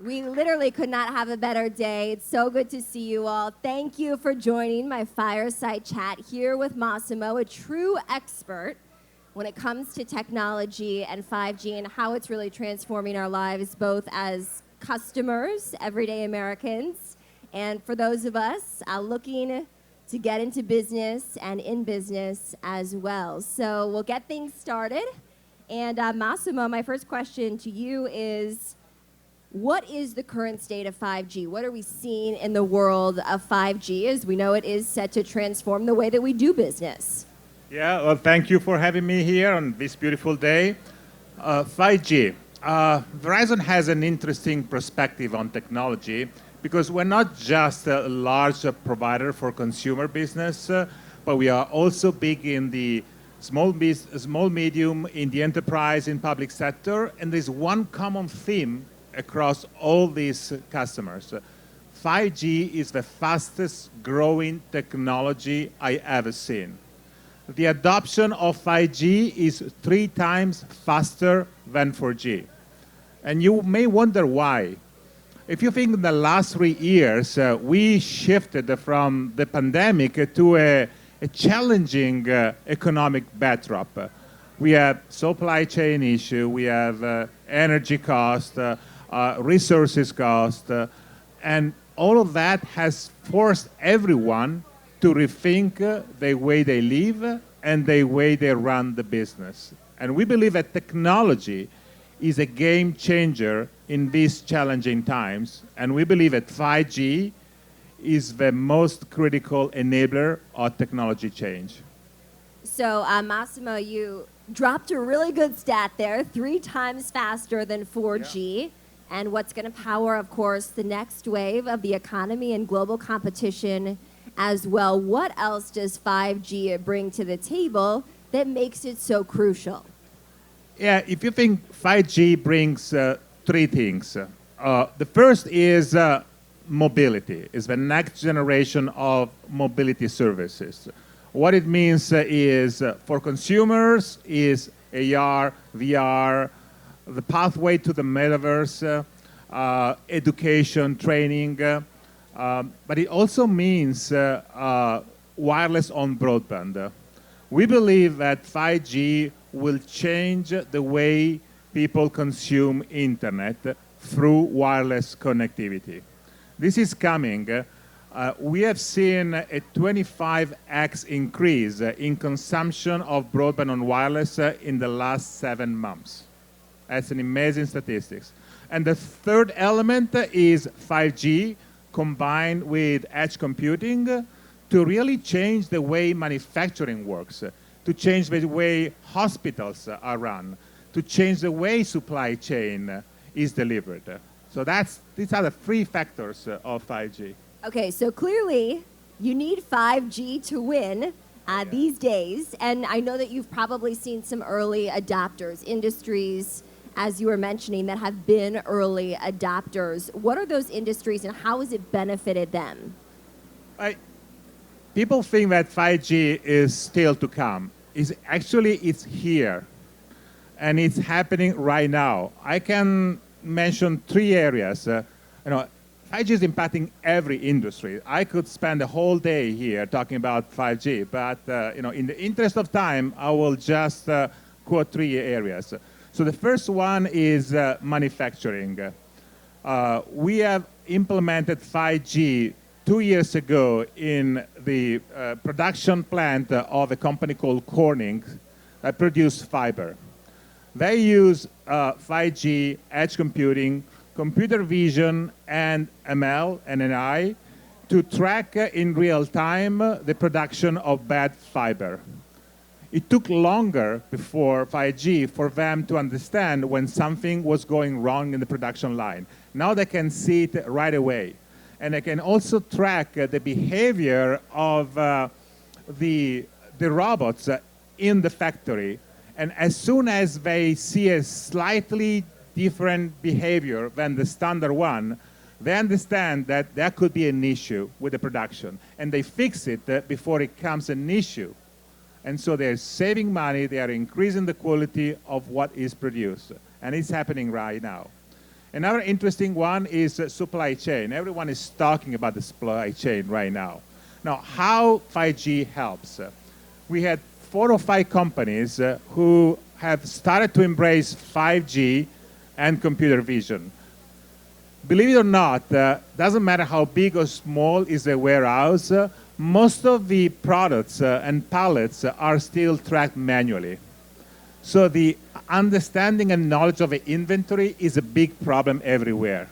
We literally could not have a better day. It's so good to see you all. Thank you for joining my fireside chat here with Massimo, a true expert when it comes to technology and 5G and how it's really transforming our lives, both as customers, everyday Americans, and for those of us looking to get into business and in business as well. So we'll get things started. And Massimo, my first question to you is, what is the current state of 5G? What are we seeing in the world of 5G as we know it is set to transform the way that we do business? Yeah, well, thank you for having me here on this beautiful day. 5G. Verizon has an interesting perspective on technology because we're not just a large provider for consumer business, but we are also big in the small, medium, in the enterprise, in public sector, and there's one common theme across all these customers. 5G is the fastest growing technology I ever seen. The adoption of 5G is 3 times faster than 4G. And you may wonder why. If you think in the last 3 years, we shifted from the pandemic to a challenging economic backdrop. We have supply chain issue, we have energy cost, resources cost, and all of that has forced everyone to rethink the way they live and the way they run the business. And we believe that technology is a game changer in these challenging times, and we believe that 5G is the most critical enabler of technology change. So, Massimo, you dropped a really good stat there, 3 times faster than 4G. Yeah. And what's going to power, of course, the next wave of the economy and global competition as well. What else does 5G bring to the table that makes it so crucial? Yeah, if you think 5G brings 3 things. The first is mobility, is the next generation of mobility services. What it means is for consumers is AR, VR, the pathway to the metaverse, education, training, but it also means wireless on broadband. We believe that 5G will change the way people consume internet through wireless connectivity. This is coming. We have seen a 25x increase in consumption of broadband on wireless in the last 7 months. That's an amazing statistics. And the third element is 5G combined with edge computing to really change the way manufacturing works, to change the way hospitals are run, to change the way supply chain is delivered. So these are the 3 factors of 5G. Okay, so clearly you need 5G to win these days. And I know that you've probably seen some early adopters, industries, as you were mentioning, that have been early adopters. What are those industries and how has it benefited them? People think that 5G is still to come. It's here. And it's happening right now. I can mention 3 areas. 5G is impacting every industry. I could spend a whole day here talking about 5G, but in the interest of time, I will just quote 3 areas. So the first one is manufacturing. We have implemented 5G 2 years ago in the production plant of a company called Corning that produced fiber. They use 5G, edge computing, computer vision, and ML and AI to track in real time the production of bad fiber. It took longer before 5G for them to understand when something was going wrong in the production line. Now they can see it right away. And they can also track the behavior of the robots in the factory. And as soon as they see a slightly different behavior than the standard one, they understand that there could be an issue with the production. And they fix it before it becomes an issue. And so they're saving money, they are increasing the quality of what is produced. And it's happening right now. Another interesting one is supply chain. Everyone is talking about the supply chain right now. Now, how 5G helps? We had 4 or 5 companies who have started to embrace 5G and computer vision. Believe it or not, doesn't matter how big or small is the warehouse, most of the products and pallets are still tracked manually. So the understanding and knowledge of the inventory is a big problem everywhere.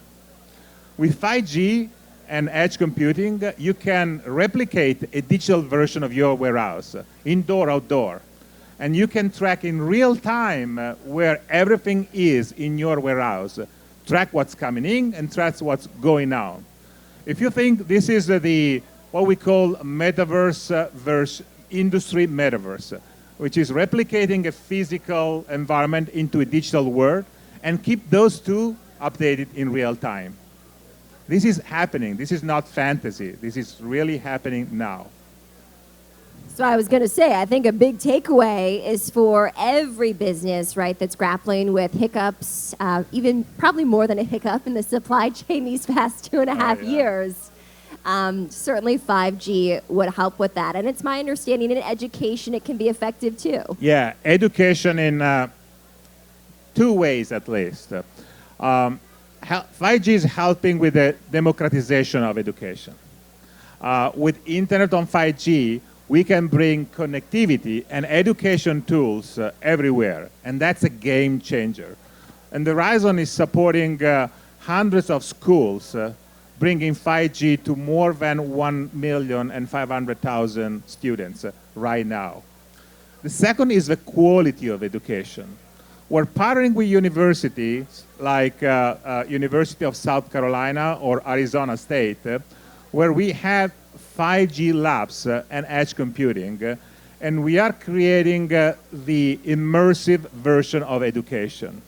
With 5G and edge computing, you can replicate a digital version of your warehouse, indoor, outdoor. And you can track in real time where everything is in your warehouse. Track what's coming in and track what's going out. If you think this is what we call metaverse versus industry metaverse, which is replicating a physical environment into a digital world and keep those two updated in real time. This is happening. This is not fantasy. This is really happening now. So I was going to say, I think a big takeaway is for every business, right, that's grappling with hiccups, even probably more than a hiccup in the supply chain these past 2.5 years. Certainly 5G would help with that. And it's my understanding in education it can be effective too. Yeah, education in 2 ways at least. 5G is helping with the democratization of education. With internet on 5G, we can bring connectivity and education tools everywhere, and that's a game changer. And Verizon is supporting hundreds of schools bringing 5G to more than 1,500,000 students right now. The second is the quality of education. We're partnering with universities like University of South Carolina or Arizona State, where we have 5G labs and edge computing, and we are creating the immersive version of education.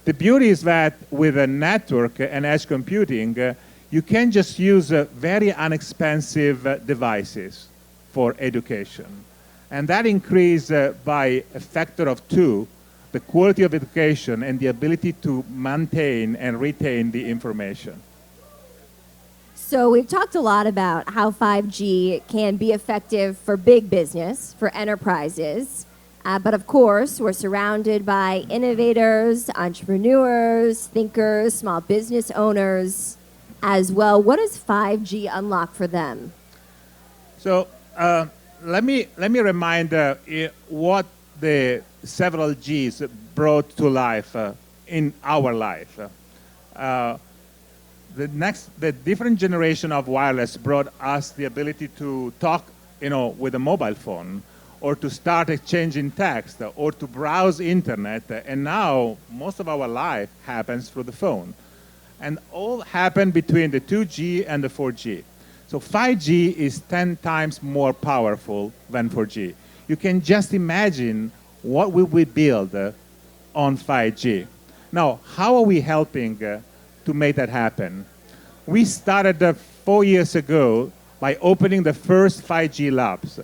The beauty is that with a network and edge computing, you can just use very inexpensive devices for education. And that increases by a factor of 2 the quality of education and the ability to maintain and retain the information. So we've talked a lot about how 5G can be effective for big business, for enterprises. But of course, we're surrounded by innovators, entrepreneurs, thinkers, small business owners as well. What does 5G unlock for them? So let me remind what the several Gs brought to life in our life. The different generation of wireless brought us the ability to talk, with a mobile phone, or to start exchanging text, or to browse internet. And now most of our life happens through the phone. And all happened between the 2G and the 4G. So 5G is 10 times more powerful than 4G. You can just imagine what will we build on 5G. Now, how are we helping to make that happen? We started 4 years ago by opening the first 5G labs,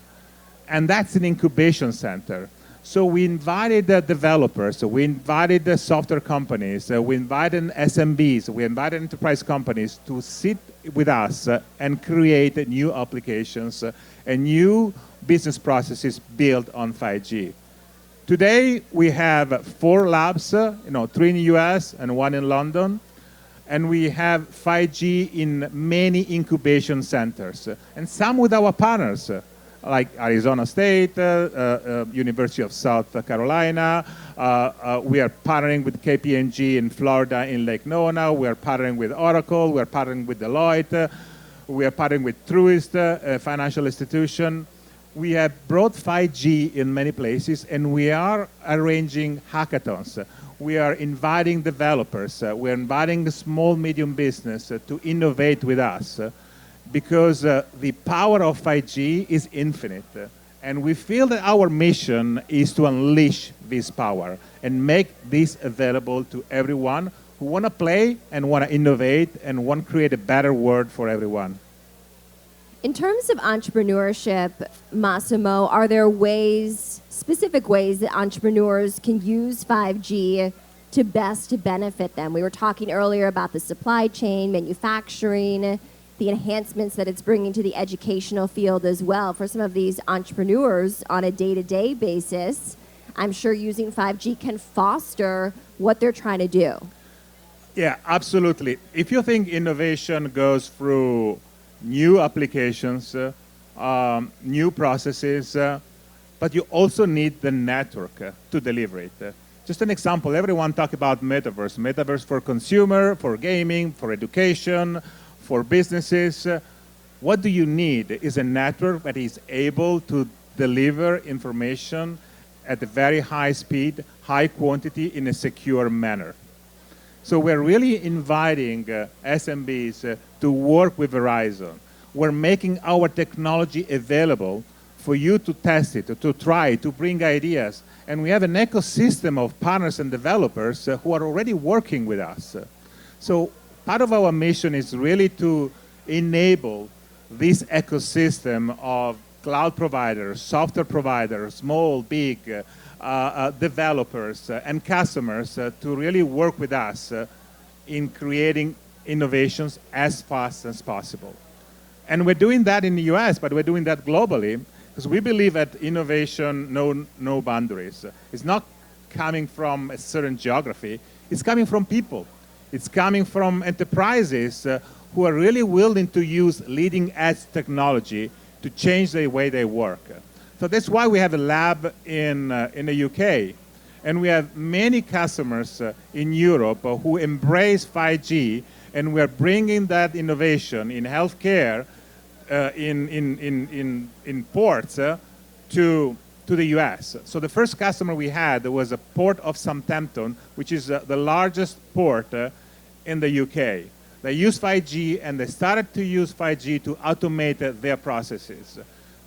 and that's an incubation center. So we invited the developers, we invited the software companies, we invited SMBs, we invited enterprise companies to sit with us and create new applications and new business processes built on 5G. Today, we have 4 labs, 3 in the US and 1 in London. And we have 5G in many incubation centers, and some with our partners, like Arizona State, University of South Carolina. We are partnering with KPMG in Florida in Lake Nona. We are partnering with Oracle. We are partnering with Deloitte. We are partnering with Truist, a financial institution. We have brought 5G in many places, and we are arranging hackathons. We are inviting developers. We're inviting the small, medium business to innovate with us because the power of 5G is infinite. And we feel that our mission is to unleash this power and make this available to everyone who want to play and want to innovate and want to create a better world for everyone. In terms of entrepreneurship, Massimo, are there specific ways that entrepreneurs can use 5G to best benefit them? We were talking earlier about the supply chain, manufacturing, the enhancements that it's bringing to the educational field as well. For some of these entrepreneurs on a day-to-day basis, I'm sure using 5G can foster what they're trying to do. Yeah, absolutely. If you think innovation goes through new applications, new processes, but you also need the network to deliver it. Just an example, everyone talk about metaverse. Metaverse for consumer, for gaming, for education, for businesses. What do you need is a network that is able to deliver information at a very high speed, high quantity, in a secure manner. So we're really inviting SMBs to work with Verizon. We're making our technology available for you to test it, to try, to bring ideas. And we have an ecosystem of partners and developers who are already working with us. So part of our mission is really to enable this ecosystem of cloud providers, software providers, small, big, developers and customers to really work with us in creating innovations as fast as possible. And we're doing that in the US, but we're doing that globally because we believe that innovation no boundaries. It's not coming from a certain geography, it's coming from people. It's coming from enterprises who are really willing to use leading edge technology to change the way they work. So that's why we have a lab in the UK. And we have many customers in Europe who embrace 5G, and we're bringing that innovation in healthcare, in ports, to the US. So the first customer we had was a port of Southampton, which is the largest port in the UK. They use 5G, and they started to use 5G to automate their processes.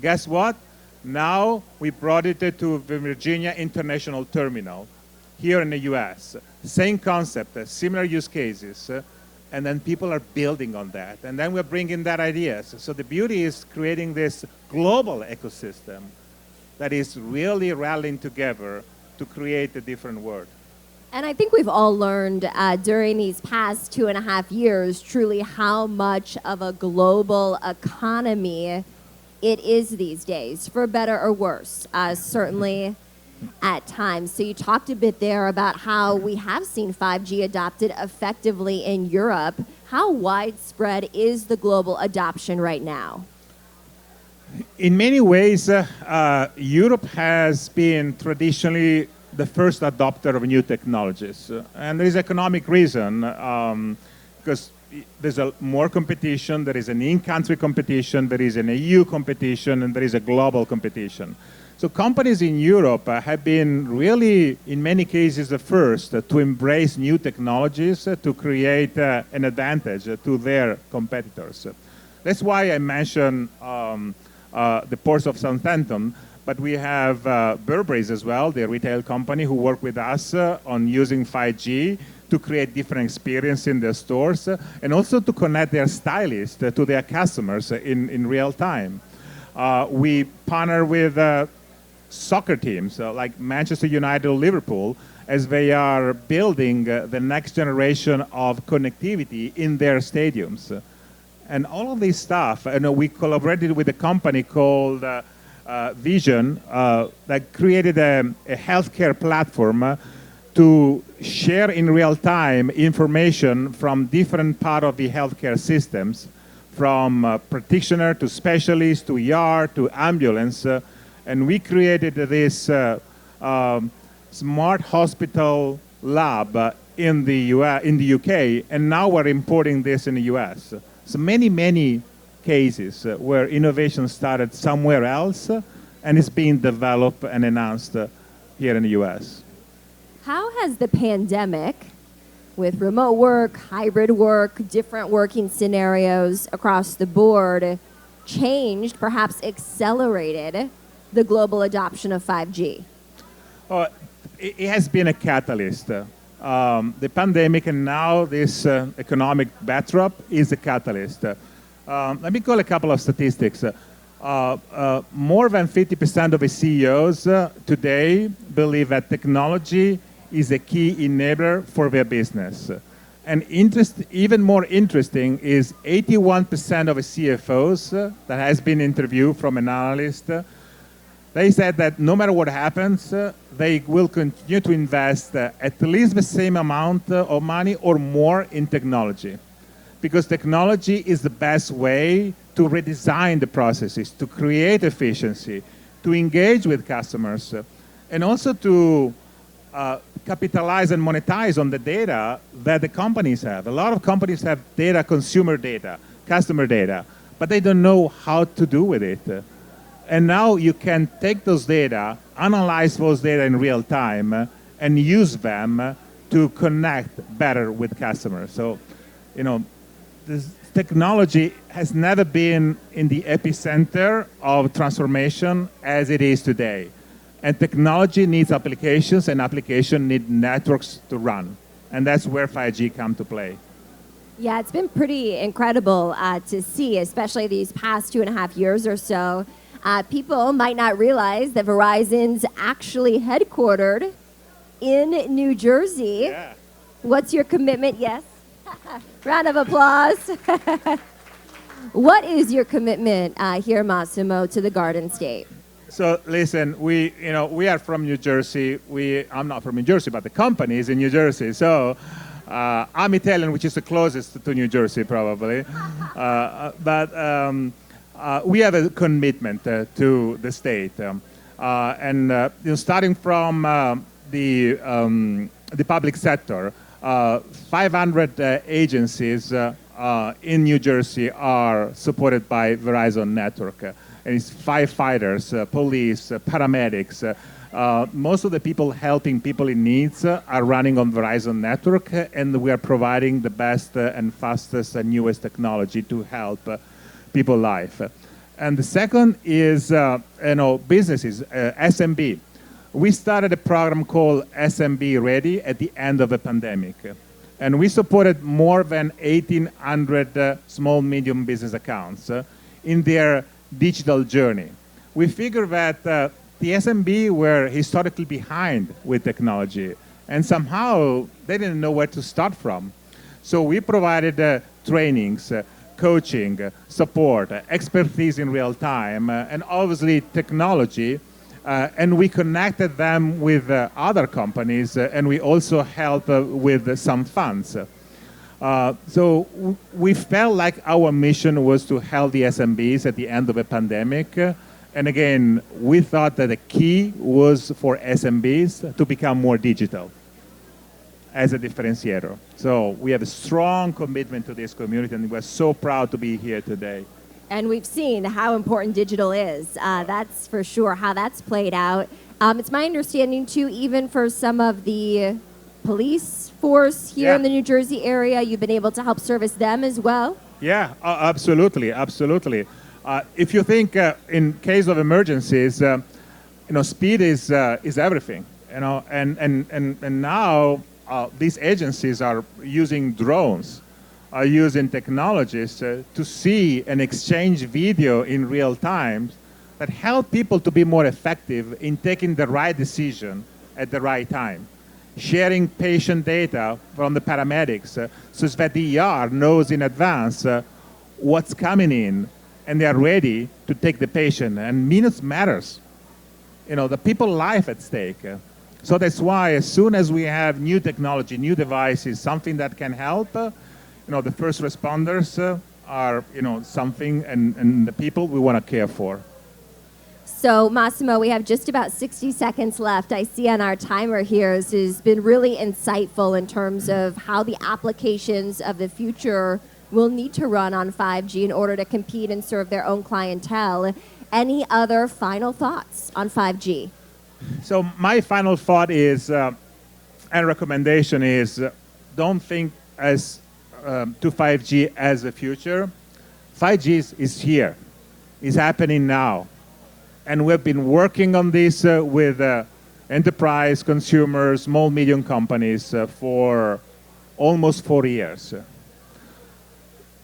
Guess what? Now we brought it to the Virginia International Terminal here in the US. Same concept, similar use cases, and then people are building on that. And then we're bringing that ideas. So the beauty is creating this global ecosystem that is really rallying together to create a different world. And I think we've all learned during these past 2.5 years truly how much of a global economy it is these days, for better or worse, certainly at times. So you talked a bit there about how we have seen 5G adopted effectively in Europe. How widespread is the global adoption right now? In many ways, Europe has been traditionally the first adopter of new technologies. And there is economic reason, because there's more competition, there is an in-country competition, there is an EU competition, and there is a global competition. So companies in Europe have been really, in many cases, the first to embrace new technologies to create an advantage to their competitors. That's why I mentioned the ports of Southampton, but we have Burberry's as well, the retail company, who work with us on using 5G to create different experience in their stores, and also to connect their stylists to their customers in real time. We partner with soccer teams like Manchester United or Liverpool as they are building the next generation of connectivity in their stadiums. And all of this stuff, we collaborated with a company called Vision that created a healthcare platform to share in real time information from different parts of the healthcare systems, from practitioner to specialist to ER to ambulance. And we created this smart hospital lab in the UK, and now we're importing this in the US. So many cases where innovation started somewhere else and is being developed and announced here in the US. How has the pandemic, with remote work, hybrid work, different working scenarios across the board, changed, perhaps accelerated, the global adoption of 5G? It has been a catalyst. The pandemic and now this economic backdrop is a catalyst. Let me call a couple of statistics. More than 50% of the CEOs today believe that technology is a key enabler for their business. And even more interesting is 81% of CFOs that has been interviewed from an analyst, they said that no matter what happens, they will continue to invest at least the same amount of money or more in technology. Because technology is the best way to redesign the processes, to create efficiency, to engage with customers, and also to capitalize and monetize on the data that the companies have. A lot of companies have data, consumer data, customer data, but they don't know how to do with it. And now you can take those data, analyze those data in real time, and use them to connect better with customers. So, this technology has never been in the epicenter of transformation as it is today. And technology needs applications, and applications need networks to run. And that's where 5G come to play. Yeah, it's been pretty incredible to see, especially these past 2.5 years or so. People might not realize that Verizon's actually headquartered in New Jersey. Yeah. What's your commitment? Yes. Round of applause. What is your commitment here, Massimo, to the Garden State? So listen, we are from New Jersey. I'm not from New Jersey, but the company is in New Jersey. So I'm Italian, which is the closest to New Jersey, probably. But we have a commitment to the state, starting from the public sector. 500 agencies in New Jersey are supported by Verizon network. And it's firefighters, police, paramedics. Most of the people helping people in needs are running on Verizon network, and we are providing the best and fastest and newest technology to help people's life. And the second is businesses, SMB. We started a program called SMB Ready at the end of the pandemic. And we supported more than 1,800 small, medium business accounts in their digital journey. We figured that the SMB were historically behind with technology, and somehow they didn't know where to start from. So we provided trainings, coaching, support, expertise in real time, and obviously technology. And we connected them with other companies, and we also helped with some funds. So we felt like our mission was to help the SMBs at the end of a pandemic. And again, we thought that the key was for SMBs to become more digital as a differentiator. So we have a strong commitment to this community, and we're so proud to be here today. And we've seen how important digital is. That's for sure how that's played out. It's my understanding, too, even for some of the police force here in the New Jersey area, you've been able to help service them as well? Yeah, absolutely, absolutely. If you think in case of emergencies, speed is everything. And now these agencies are using drones, are using technologies to see and exchange video in real time that help people to be more effective in taking the right decision at the right time. Sharing patient data from the paramedics so that the ER knows in advance what's coming in, and they are ready to take the patient. And minutes matters. The people's life at stake. So that's why as soon as we have new technology, new devices, something that can help, the first responders are, something, and the people we want to care for. So, Massimo, we have just about 60 seconds left. I see on our timer here, this has been really insightful in terms of how the applications of the future will need to run on 5G in order to compete and serve their own clientele. Any other final thoughts on 5G? So my final thought is, and recommendation is, don't think as to 5G as the future. 5G is here. It's happening now. And we've been working on this with enterprise, consumers, small, medium companies for almost 4 years.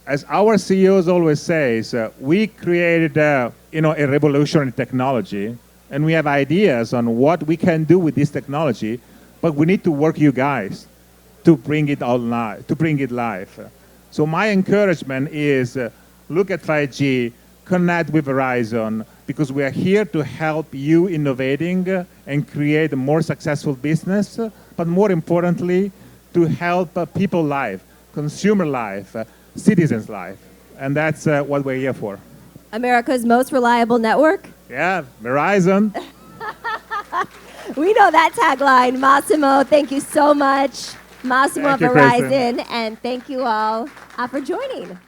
As our CEOs always says, we created a revolution in technology, and we have ideas on what we can do with this technology, but we need to work you guys to bring it live. So my encouragement is look at 5G, connect with Verizon, because we are here to help you innovating and create a more successful business, but more importantly, to help people life, consumer life, citizens life. And that's what we're here for. America's most reliable network? Yeah, Verizon. We know that tagline. Massimo, thank you so much. Massimo of Thank you, Kristen. Verizon, and thank you all for joining.